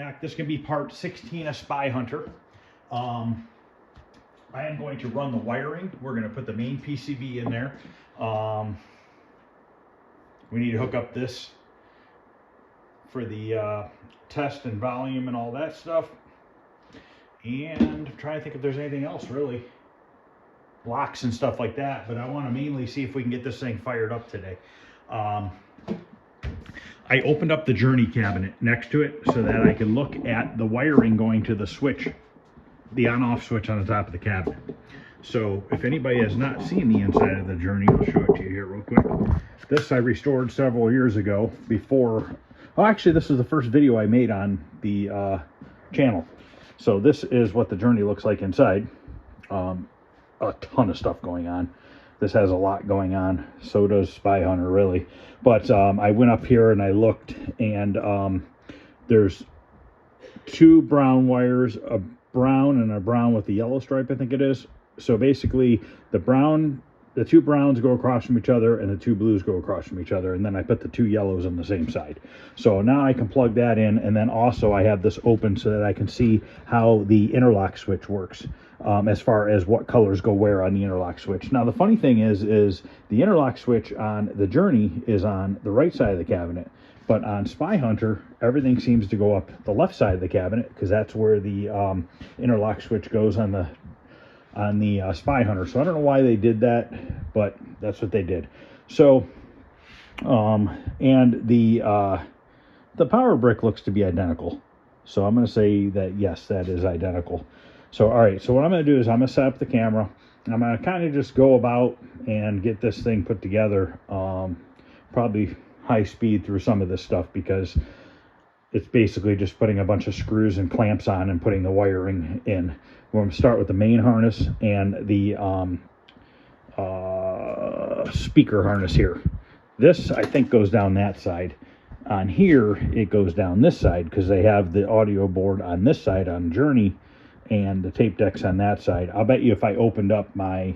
back. This can be part 16 of Spy Hunter. I am going to run the wiring. We're going to put the main PCB in there. We need to hook up this for the test and volume and all that stuff. And I'm trying to think if there's anything else really. Blocks and stuff like that, but I want to mainly see if we can get this thing fired up today. I opened up the Journey cabinet next to it so that I can look at the wiring going to the switch, the on-off switch on the top of the cabinet. So if anybody has not seen the inside of the Journey, I'll show it to you here real quick. This I restored several years ago before, well, actually this is the first video I made on the channel. So this is what the Journey looks like inside. A ton of stuff going on. This has a lot going on. So does Spy Hunter, really. But I went up here and I looked, and there's two brown wires, a brown and a brown with the yellow stripe, I think it is. So basically, the two browns go across from each other, and the two blues go across from each other, and then I put the two yellows on the same side. So now I can plug that in, and then also I have this open so that I can see how the interlock switch works. As far as what colors go where on the interlock switch. Now the funny thing is the interlock switch on the Journey is on the right side of the cabinet, but on Spy Hunter everything seems to go up the left side of the cabinet, because that's where the interlock switch goes on the Spy Hunter. So I don't know why they did that, but that's what they did. So and the power brick looks to be identical, so I'm going to say that yes, that is identical. So, all right, so what I'm going to do is I'm going to set up the camera. I'm going to kind of just go about and get this thing put together, probably high speed through some of this stuff, because it's basically just putting a bunch of screws and clamps on and putting the wiring in. We're going to start with the main harness and the speaker harness here. This, I think, goes down that side. On here, it goes down this side, because they have the audio board on this side on Journey, and the tape deck's on that side. I'll bet you if I opened up I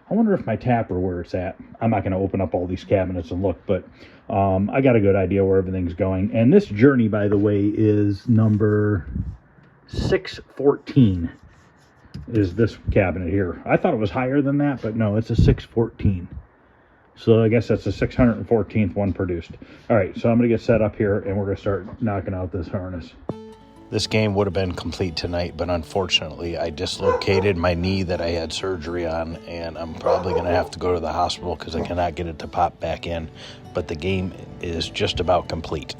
wonder if my tapper where it's at. I'm not going to open up all these cabinets and look, but I got a good idea where everything's going. And this Journey, by the way, is number 614 is this cabinet here. I thought it was higher than that, but no, it's a 614. So I guess that's the 614th one produced. All right, so I'm going to get set up here, and we're going to start knocking out this harness. This game would have been complete tonight, but unfortunately I dislocated my knee that I had surgery on, and I'm probably going to have to go to the hospital because I cannot get it to pop back in. But the game is just about complete.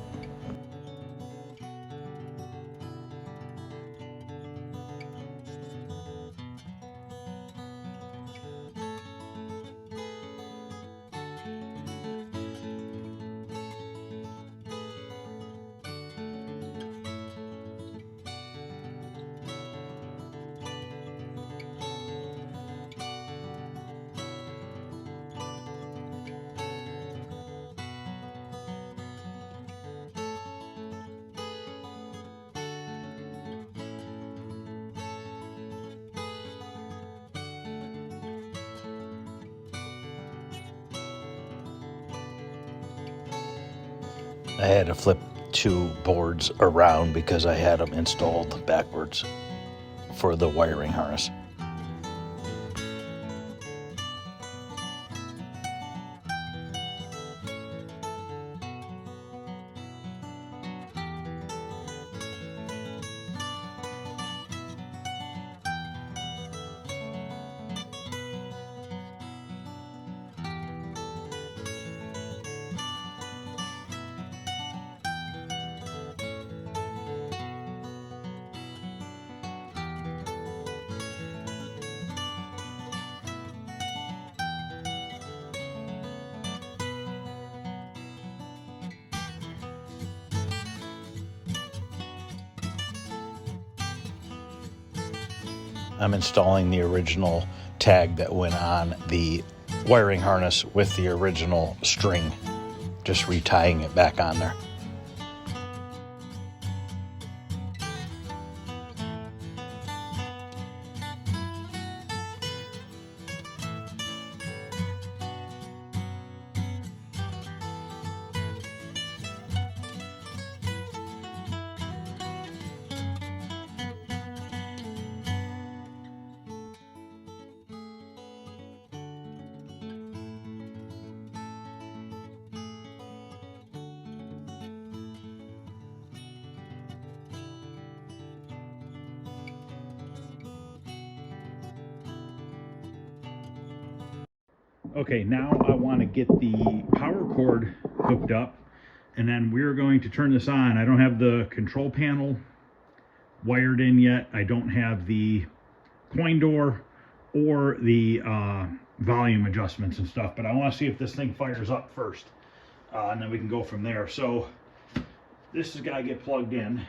I had to flip two boards around because I had them installed backwards for the wiring harness. I'm installing the original tag that went on the wiring harness with the original string, just retying it back on there. Okay, now I want to get the power cord hooked up, and then we're going to turn this on. I don't have the control panel wired in yet. I don't have the coin door or the volume adjustments and stuff, but I want to see if this thing fires up first, and then we can go from there. So this has got to get plugged in.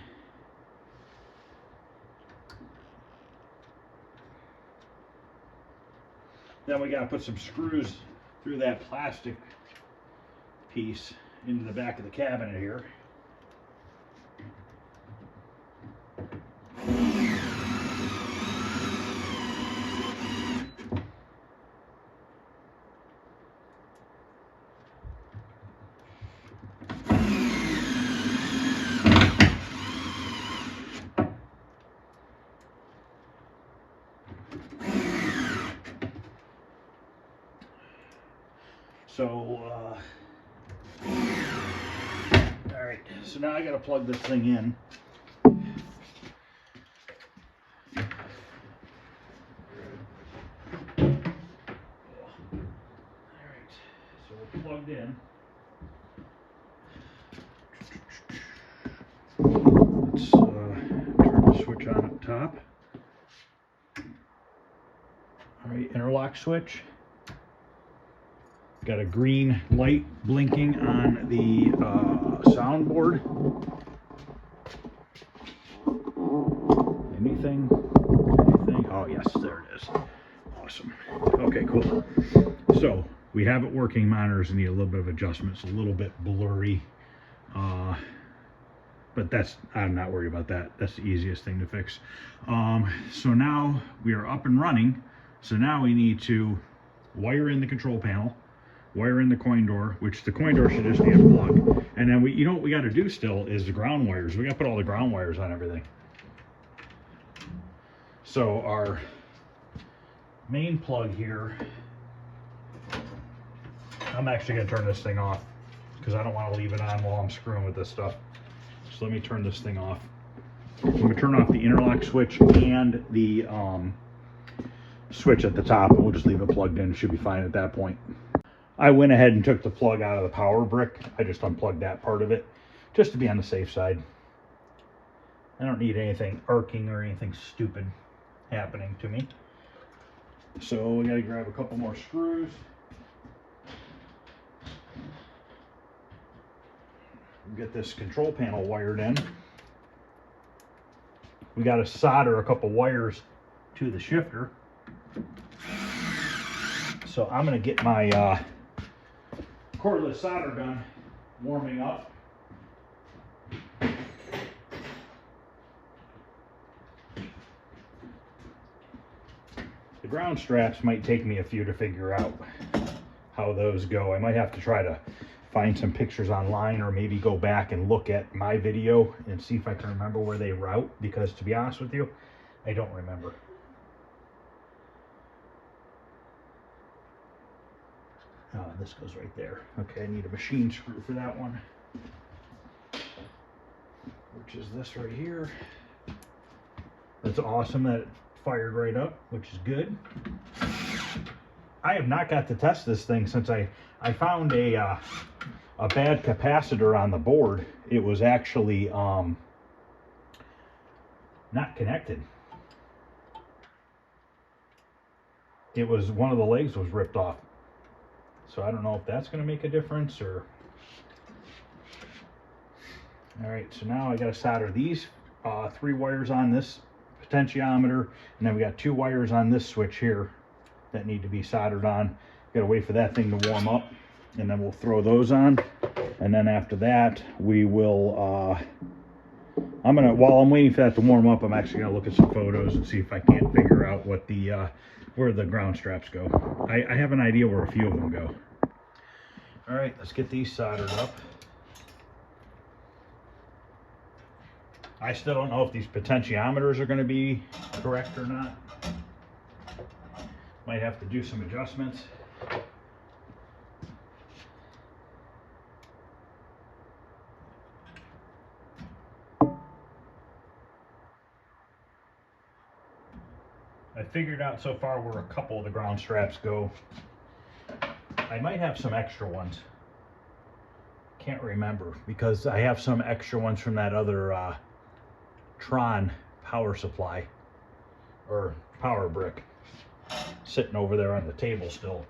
Then we got to put some screws through that plastic piece into the back of the cabinet here. So, all right, so now I got to plug this thing in. All right, so we're plugged in. Let's turn the switch on up top. All right, interlock switch. Got a green light blinking on the soundboard. Anything? Oh yes, there it is. Awesome. Okay, cool. So we have it working. Monitors need a little bit of adjustments, a little bit blurry. But I'm not worried about that. That's the easiest thing to fix. So now we are up and running. So now we need to wire in the control panel, wire in the coin door, which the coin door should just be a plug. And then you know what we got to do still is the ground wires. We got to put all the ground wires on everything. So our main plug here, I'm actually going to turn this thing off because I don't want to leave it on while I'm screwing with this stuff. So let me turn this thing off. I'm going to turn off the interlock switch and the switch at the top, and we'll just leave it plugged in. It should be fine at that point. I went ahead and took the plug out of the power brick. I just unplugged that part of it just to be on the safe side. I don't need anything arcing or anything stupid happening to me. So we got to grab a couple more screws. Get this control panel wired in. We got to solder a couple wires to the shifter. So I'm going to get my cordless solder gun warming up. The ground straps might take me a few to figure out how those go. I might have to try to find some pictures online, or maybe go back and look at my video and see if I can remember where they route, because to be honest with you, I don't remember. Oh, this goes right there. Okay, I need a machine screw for that one, which is this right here. That's awesome that it fired right up, which is good. I have not got to test this thing since I found a bad capacitor on the board. It was actually not connected. It was, one of the legs was ripped off. So I don't know if that's going to make a difference or... All right, so now I got to solder these 3 wires on this potentiometer, and then we got 2 wires on this switch here that need to be soldered on. Got to wait for that thing to warm up, and then we'll throw those on. And then after that, we will, while I'm waiting for that to warm up, I'm actually gonna look at some photos and see if I can't figure out what the, where the ground straps go. I have an idea where a few of them go. All right, let's get these soldered up. I still don't know if these potentiometers are gonna be correct or not. Might have to do some adjustments. I figured out so far where a couple of the ground straps go. I might have some extra ones. Can't remember, because I have some extra ones from that other Tron power supply, or power brick, sitting over there on the table still.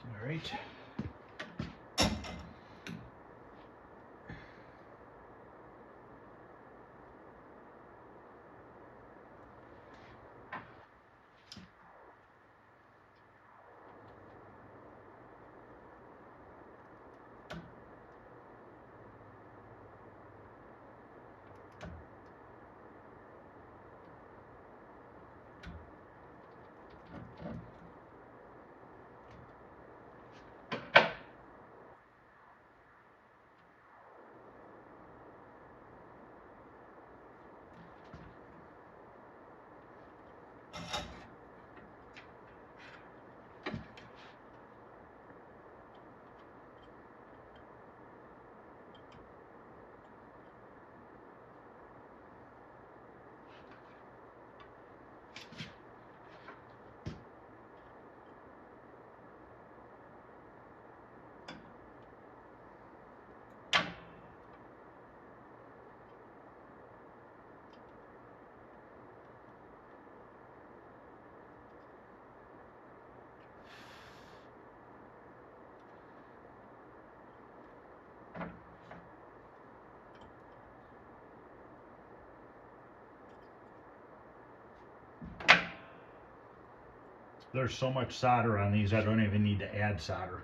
All right. There's so much solder on these, I don't even need to add solder.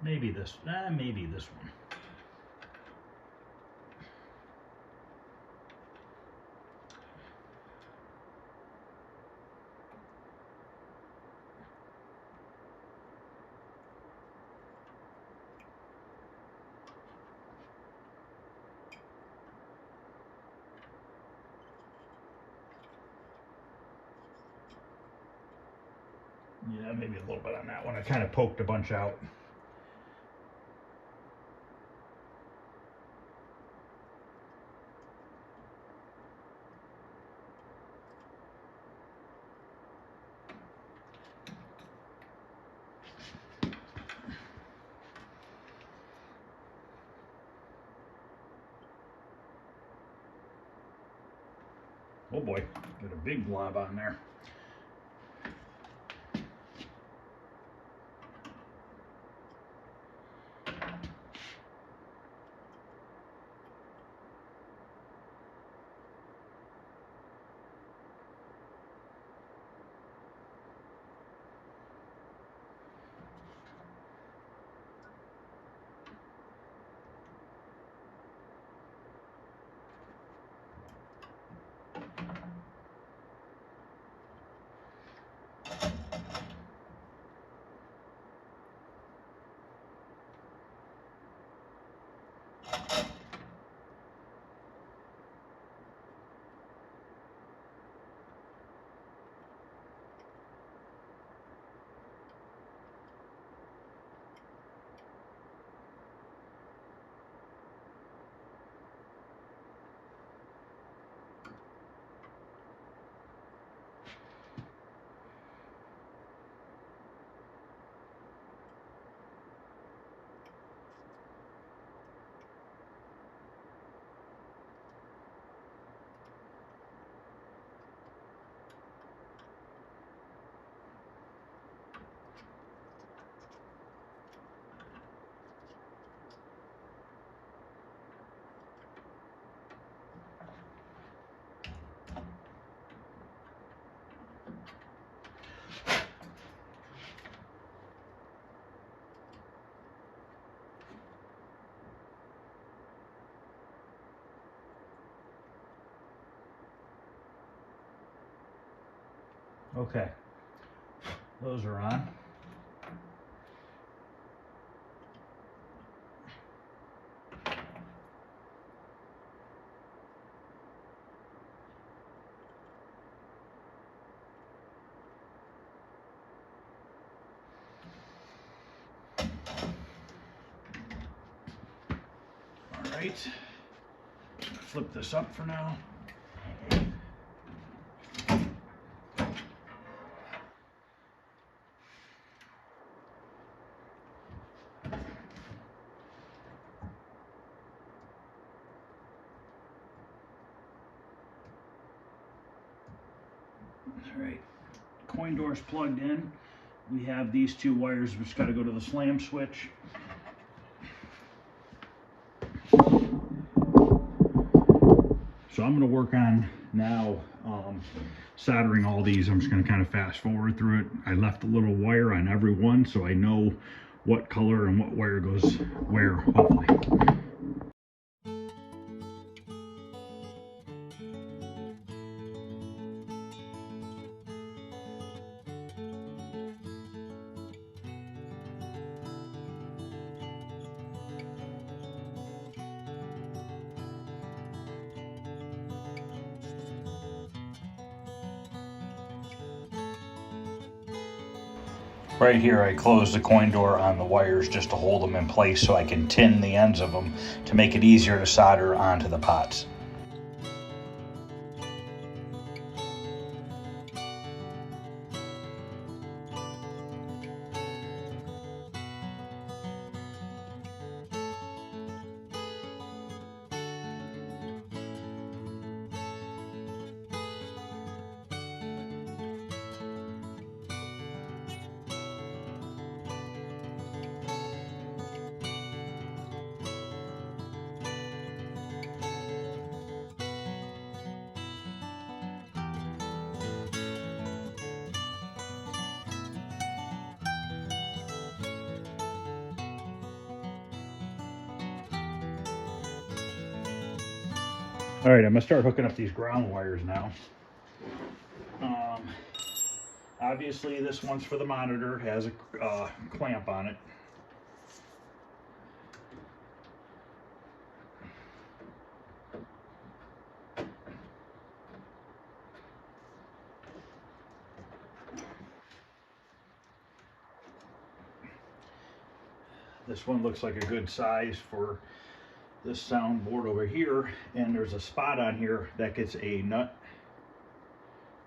Maybe this one. Yeah, maybe a little bit on that one. I kind of poked a bunch out. Oh boy, got a big blob on there. Okay, those are on. All right, flip this up for now. All right, coin door's plugged in. We have these two wires which got to go to the slam switch. So I'm going to work on now soldering all these. I'm just going to kind of fast forward through it. I left a little wire on every one so I know what color and what wire goes where, hopefully. Right here, I close the coin door on the wires just to hold them in place so I can tin the ends of them to make it easier to solder onto the pots. All right, I'm gonna start hooking up these ground wires now. Obviously this one's for the monitor, has a clamp on it. This one looks like a good size for this soundboard over here, and there's a spot on here that gets a nut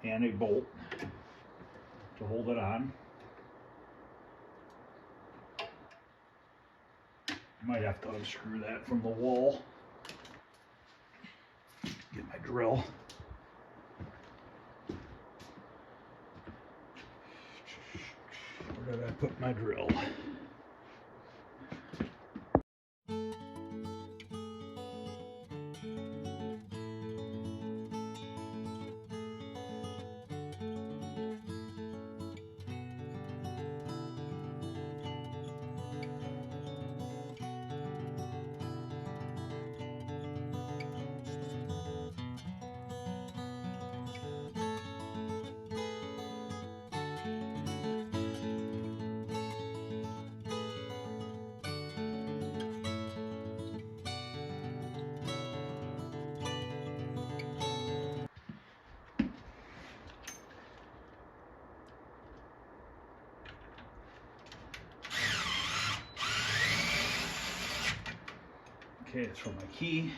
and a bolt to hold it on. Might have to unscrew that from the wall. Get my drill. Where did I put my drill? Okay, it's for my key.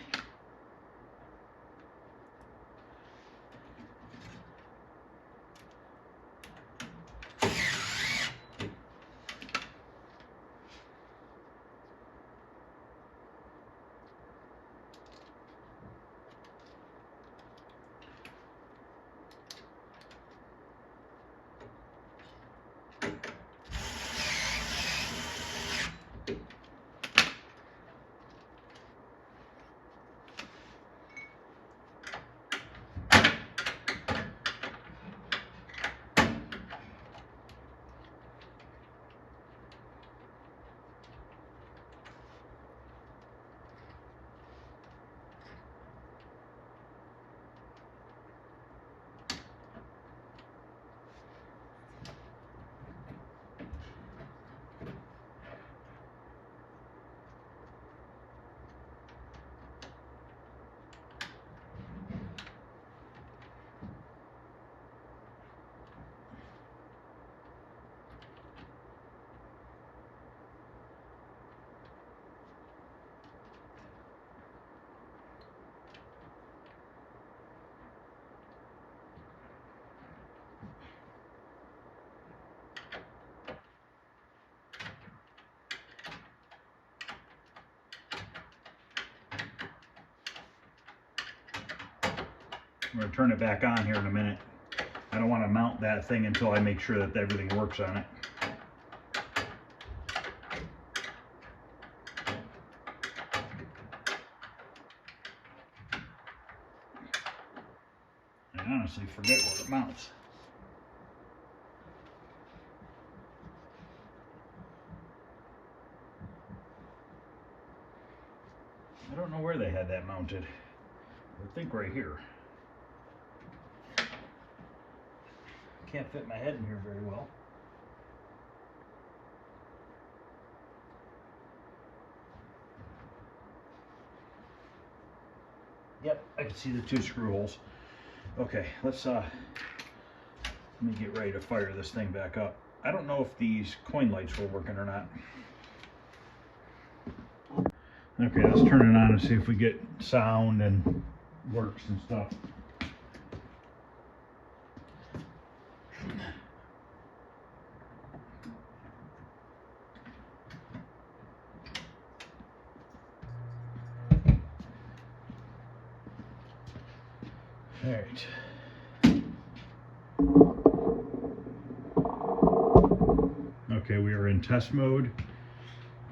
I'm going to turn it back on here in a minute. I don't want to mount that thing until I make sure that everything works on it. I honestly forget where it mounts. I don't know where they had that mounted. I think right here. Can't fit my head in here very well. Yep, I can see the 2 screw holes. Okay, let me get ready to fire this thing back up. I don't know if these coin lights were working or not. Okay, let's turn it on and see if we get sound and works and stuff. All right. Okay, we are in test mode.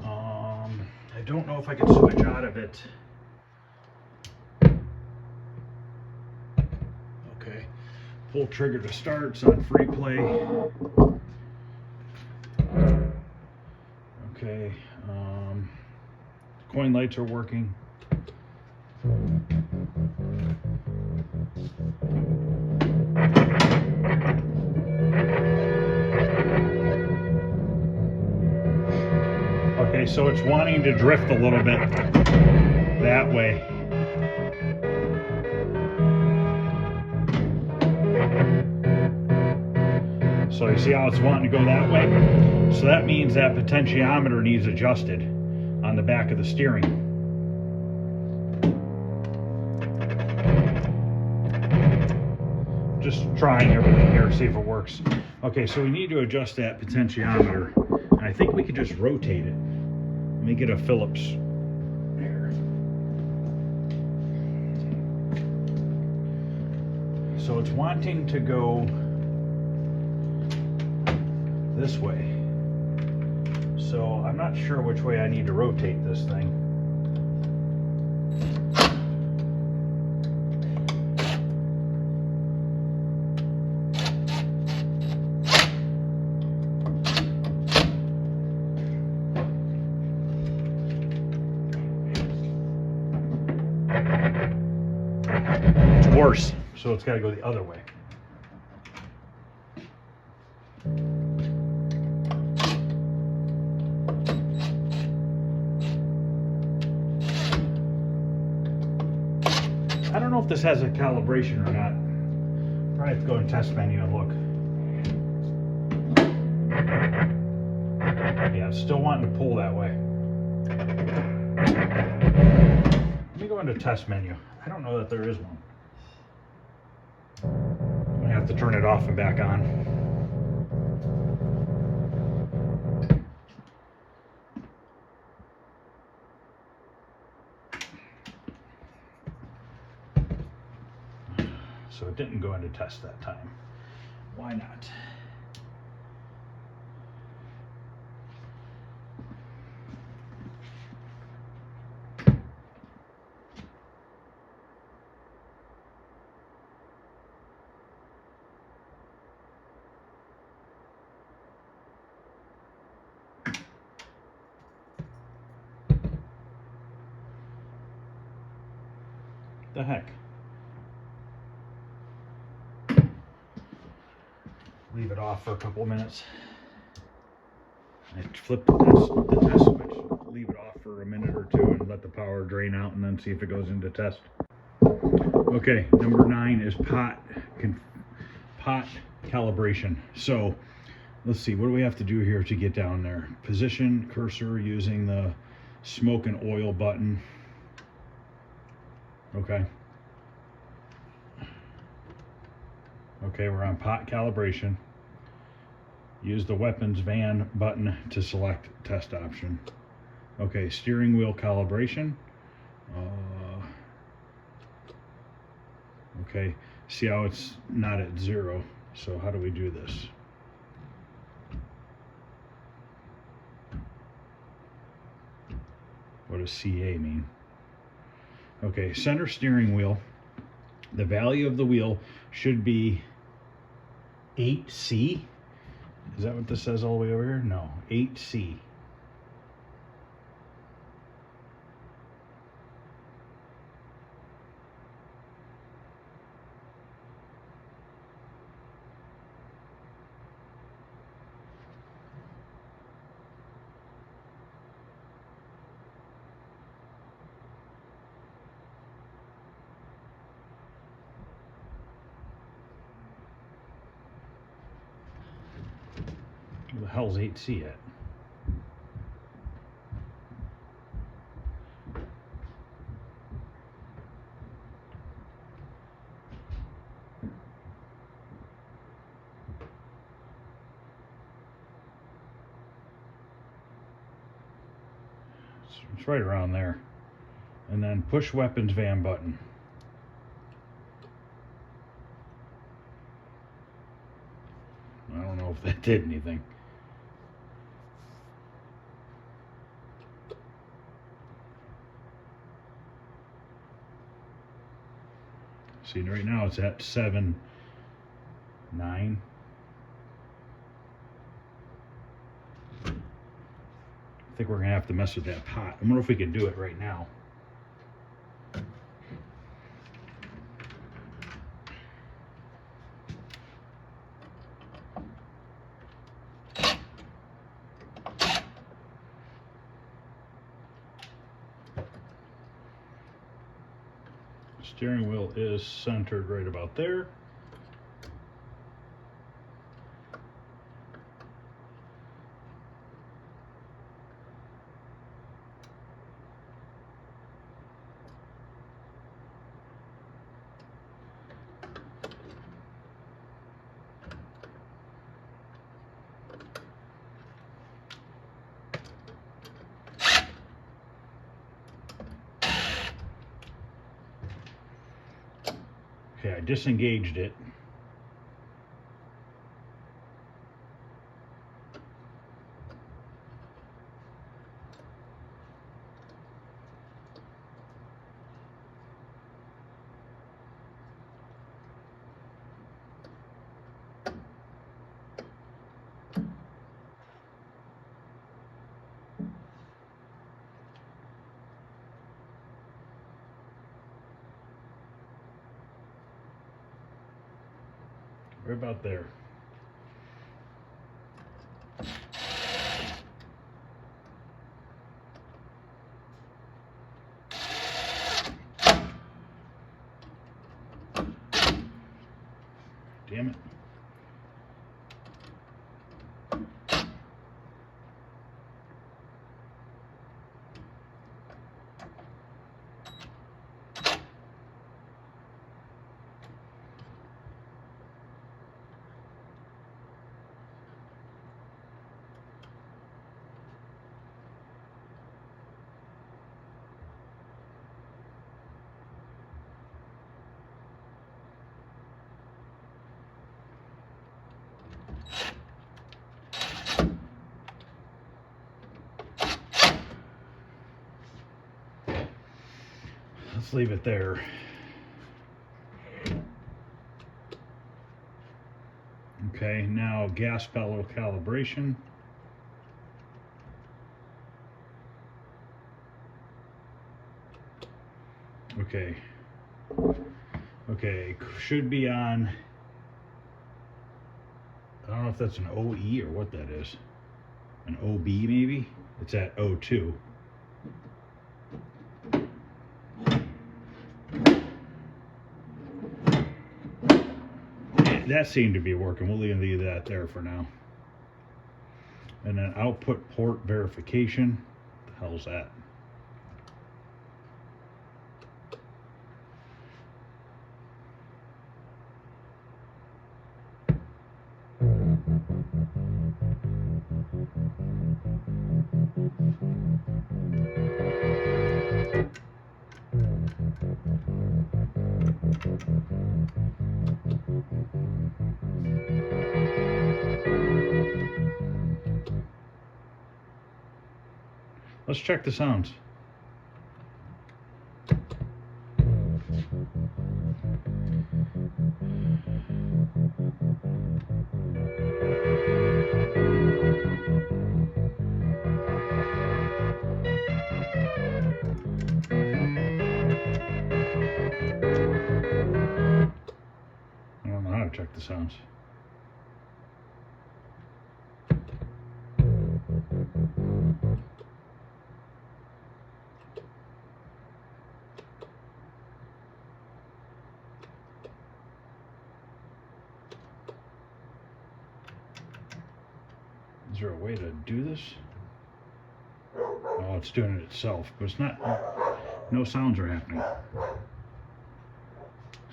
I don't know if I can switch out of it. Okay, pull trigger to start. It's on free play. Okay, coin lights are working. Okay, so it's wanting to drift a little bit that way. So you see how it's wanting to go that way? So that means that potentiometer needs adjusted on the back of the steering. Just trying everything here to see if it works. Okay, so we need to adjust that potentiometer. And I think we could just rotate it. Let me get a Phillips here. So it's wanting to go this way. So I'm not sure which way I need to rotate this thing. Worse, so it's got to go the other way. I don't know if this has a calibration or not. Probably have to go in test menu and look. Yeah, it's still wanting to pull that way. Let me go into test menu. I don't know that there is one. I'm gonna have to turn it off and back on. So it didn't go into test that time. Why not? The heck? Leave it off for a couple of minutes. I flip the test switch, leave it off for a minute or two and let the power drain out and then see if it goes into test. Okay, number 9 is pot calibration. So let's see, what do we have to do here to get down there? Position cursor using the smoke and oil button. Okay. Okay, we're on pot calibration. Use the weapons van button to select test option. Okay, steering wheel calibration. Okay, See how it's not at 0. So how do we do this? What does CA mean? Okay, center steering wheel. The value of the wheel should be 8C. Is that what this says all the way over here? No, 8C. Where the hell's 8C at? It's right around there. And then push weapons van button. I don't know if that did anything. See, right now it's at 7, 9. I think we're gonna have to mess with that pot. I wonder if we can do it right now. Steering wheel is centered right about there. Okay, I disengaged it. Right about there. Damn it. Let's leave it there. Okay, now gas bellow calibration. Okay. Okay, should be on, I don't know if that's an OE or what that is. An OB maybe? It's at O2. That seemed to be working. We'll leave that there for now. And then output port verification. What the hell's that? Let's check the sounds. I don't know how to check the sounds. Is there a way to do this? Oh, it's doing it itself, but it's not, no sounds are happening.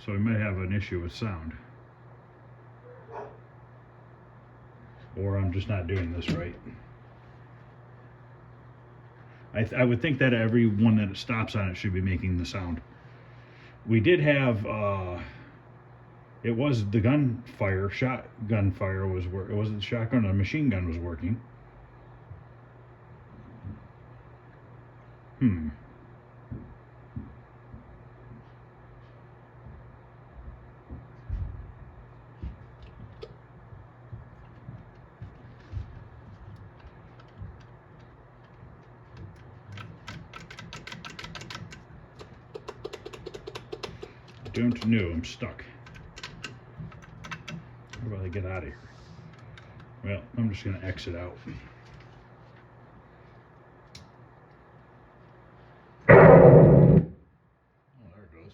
So we might have an issue with sound. Or I'm just not doing this right. I would think that every one that it stops on it should be making the sound. We did have, it was the shotgun fire was working. It wasn't the shotgun, the machine gun was working. Don't know, I'm stuck. How do I get out of here? Well, I'm just gonna exit out. Oh, there it goes.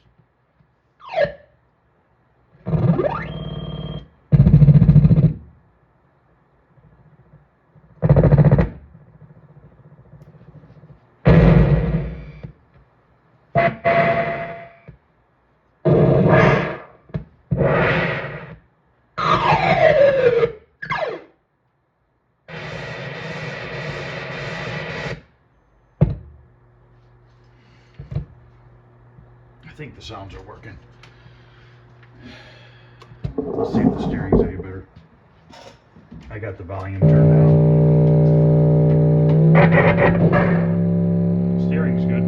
I think the sounds are working. Let's see if the steering's any better. I got the volume turned down. Steering's good.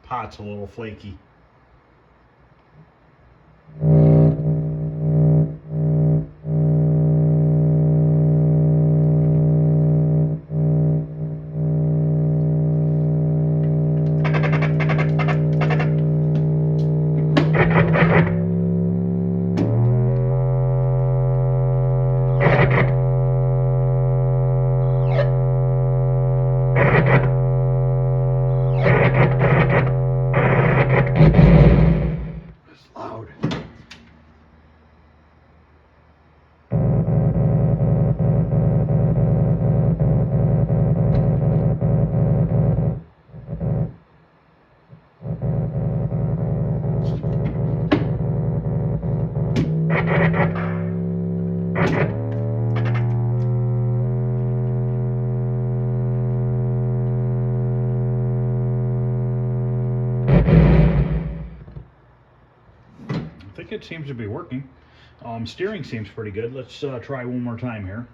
Pot's a little flaky. I think it seems to be working. Steering seems pretty good. Let's try one more time here.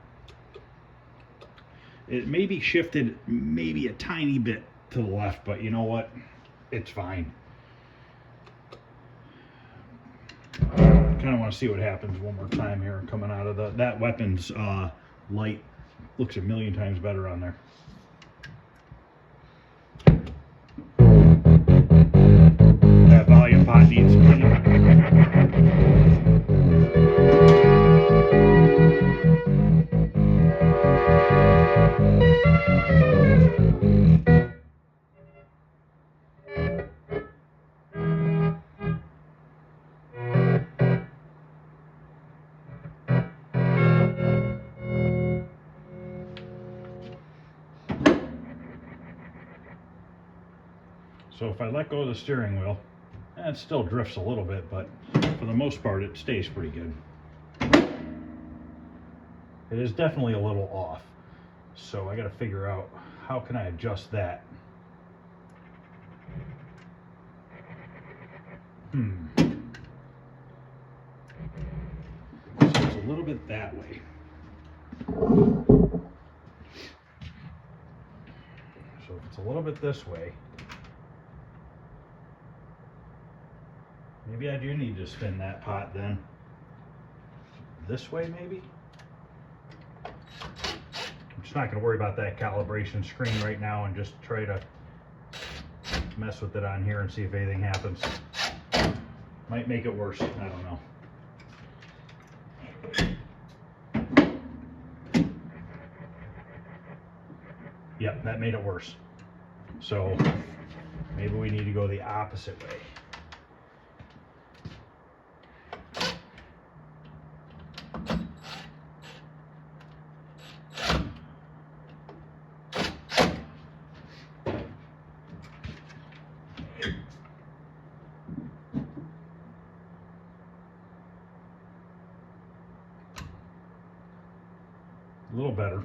It may be shifted maybe a tiny bit to the left, but you know what? It's fine. Kind of want to see what happens one more time here coming out of that weapon's light. Looks a million times better on there. That volume pot needs cleaning. So if I let go of the steering wheel, it still drifts a little bit, but for the most part it stays pretty good. It is definitely a little off, so I got to figure out how can I adjust that. So it's a little bit that way. So if it's a little bit this way, maybe I do need to spin that pot then. This way maybe? I'm just not going to worry about that calibration screen right now and just try to mess with it on here and see if anything happens. Might make it worse, I don't know. Yep, that made it worse. So maybe we need to go the opposite way. A little better.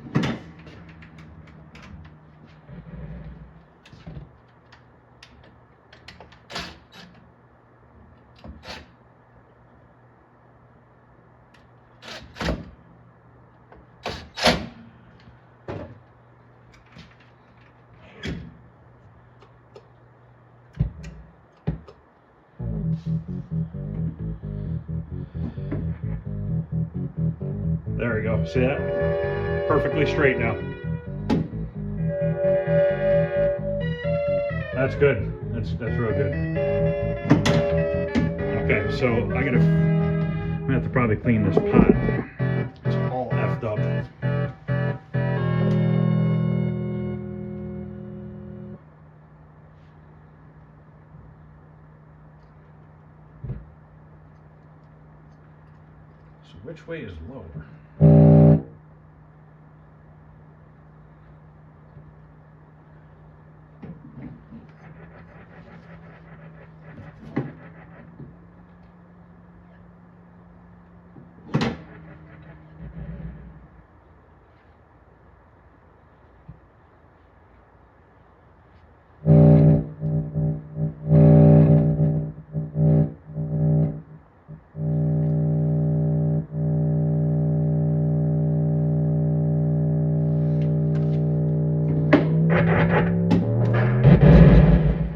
There we go. See that? Perfectly straight now. That's good. That's real good. Okay, so I'm gonna have to probably clean this pot. It's all effed up. So which way is lower?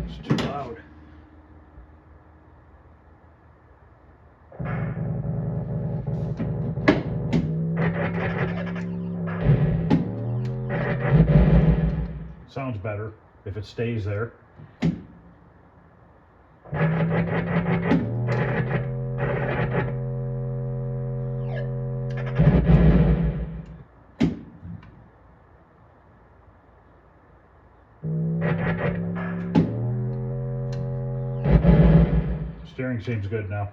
It's too loud. Sounds better if it stays there. Steering seems good now.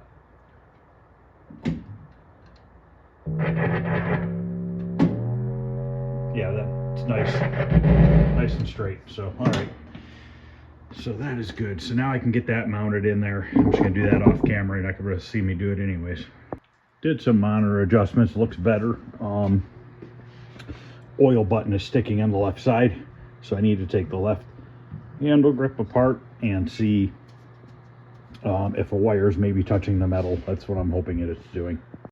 Yeah, that's nice and straight. So all right, so that is good. So now I can get that mounted in there. I'm just gonna do that off camera. You're not gonna see me do it anyways. Did some monitor adjustments. Looks better. Oil button is sticking on the left side, so I need to take the left handle grip apart and see if a wire is maybe touching the metal. That's what I'm hoping it is doing.